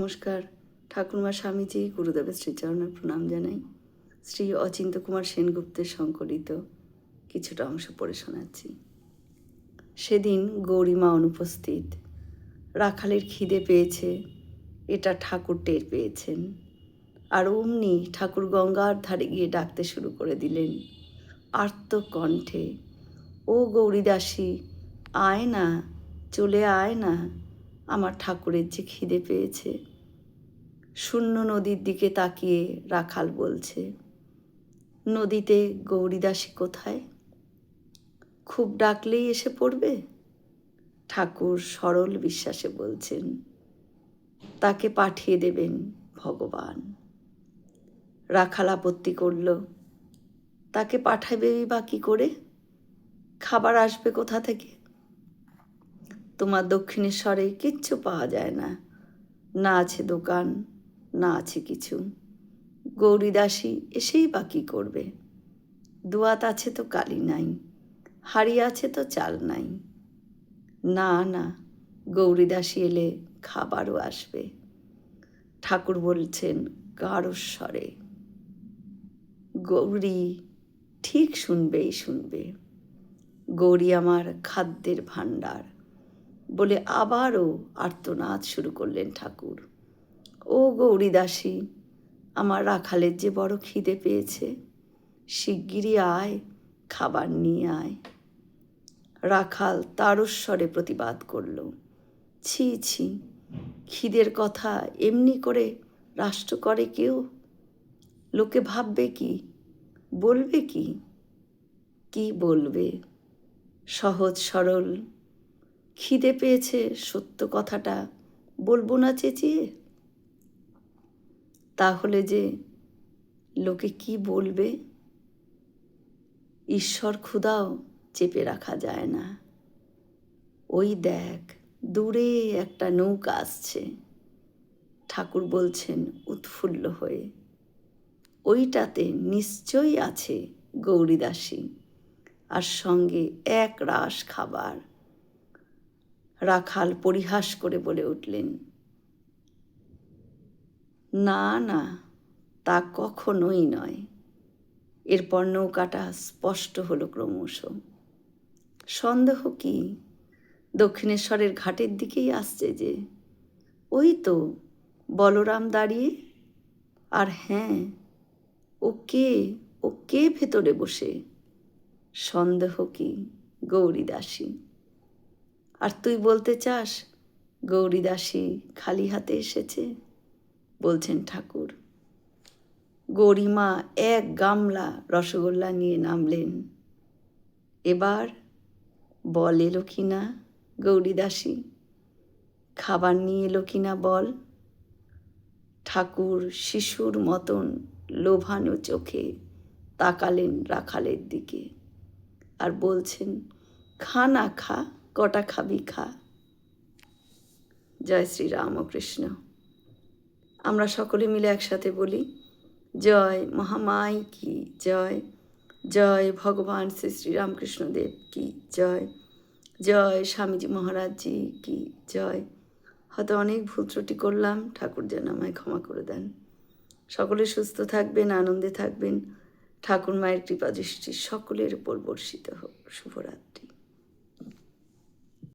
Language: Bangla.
নমস্কার। ঠাকুরমা স্বামীজি গুরুদেবের শ্রীচরণে প্রণাম জানাই। শ্রী অচিন্ত কুমার সেনগুপ্তের সংকলিত কিছুটা অংশ পড়ে শোনাচ্ছি। সেদিন গৌরীমা অনুপস্থিত। রাখালের খিদে পেয়েছে, এটা ঠাকুর টের পেয়েছেন। আর অমনি ঠাকুর গঙ্গার ধারে গিয়ে ডাকতে শুরু করে দিলেন আর্ত কণ্ঠে, ও গৌরীদাসী, আয় না, চলে আয় না, আমার ঠাকুরের যে খিদে পেয়েছে। শূন্য নদীর দিকে তাকিয়ে রাখাল বলছে, নদীতে গৌরীদাসী কোথায়? খুব ডাকলেই এসে পড়বে? ঠাকুর সরল বিশ্বাসে বলছেন, তাকে পাঠিয়ে দেবেন ভগবান। রাখাল আপত্তি করল, তাকে পাঠাবেই বা কি করে? খাবার আসবে কোথা থেকে? তোমার দক্ষিণেশ্বরে কিচ্ছু পাওয়া যায় না, না আছে দোকান, না আছে কিছু। গৌরীদাসী এসেই বা কী করবে? দুয়াত আছে তো কালি নাই, হাড়ি আছে তো চাল নাই। না না, গৌরীদাসী এলে খাবারও আসবে। ঠাকুর বলছেন গাঢ় স্বরে, গৌরী ঠিক শুনবেই শুনবে। গৌরী আমার খাদ্যের ভাণ্ডার বলে আবারও আর্তনাদ শুরু করলেন ঠাকুর। ও গৌরীদাসী, আমার রাখালের যে বড় খিদে পেয়েছে, শিগগিরই আয়, খাবার নিয়ে আয়। রাখাল তারস্বরে প্রতিবাদ করল, ছি ছি, খিদের কথা এমনি করে রাষ্ট্র করে কেউ? লোকে ভাববে কি, বলবে কি? কি বলবে? সহজ সরল, খিদে পেয়েছে সত্য কথাটা বলবো না চেঁচিয়ে? তাহলে যে লোকে কি বলবে? ঈশ্বর ক্ষুধাও চেপে রাখা যায় না। ওই দেখ, দূরে একটা নৌকা আসছে। ঠাকুর বলছেন উৎফুল্ল হয়ে, ওইটাতে নিশ্চয়ই আছে গৌরীদাসী, আর সঙ্গে এক রাশ খাবার। রাখাল পরিহাস করে বলে উঠলেন, না না, তা কখনোই নয়। এরপর নৌকাটা স্পষ্ট হলো ক্রমশ। সন্দেহ কি, দক্ষিণেশ্বরের ঘাটের দিকেই আসছে যে। ওই তো বলরাম দাঁড়িয়ে, আর হ্যাঁ, ও কে ভেতরে বসে? সন্দেহ কি, গৌরীদাসী। আর তুই বলতে চাস গৌরীদাসী খালি হাতে এসেছে? বলছেন ঠাকুর। গৌরীমা এক গামলা রসগোল্লা নিয়ে নামলেন। এবার বল এলো কিনা গৌরীদাসী, খাবার নিয়ে এলো কিনা বল। ঠাকুর শিশুর মতন লোভানো চোখে তাকালেন রাখালের দিকে আর বলছেন, খা না খা, কটা খাবি খা। জয় শ্রী রামকৃষ্ণ। আমরা সকলে মিলে একসাথে বলি, জয় মহামাই কি জয়, জয় ভগবান শ্রী শ্রীরামকৃষ্ণদেব কি জয়, জয় স্বামীজি মহারাজজি কি জয়। হয়তো অনেক ভুল ত্রুটি করলাম, ঠাকুর যেন আমায় ক্ষমা করে দেন। সকলে সুস্থ থাকবেন, আনন্দে থাকবেন। ঠাকুর মায়ের কৃপা দৃষ্টি সকলের উপর বর্ষিত হোক। শুভরাত্রি।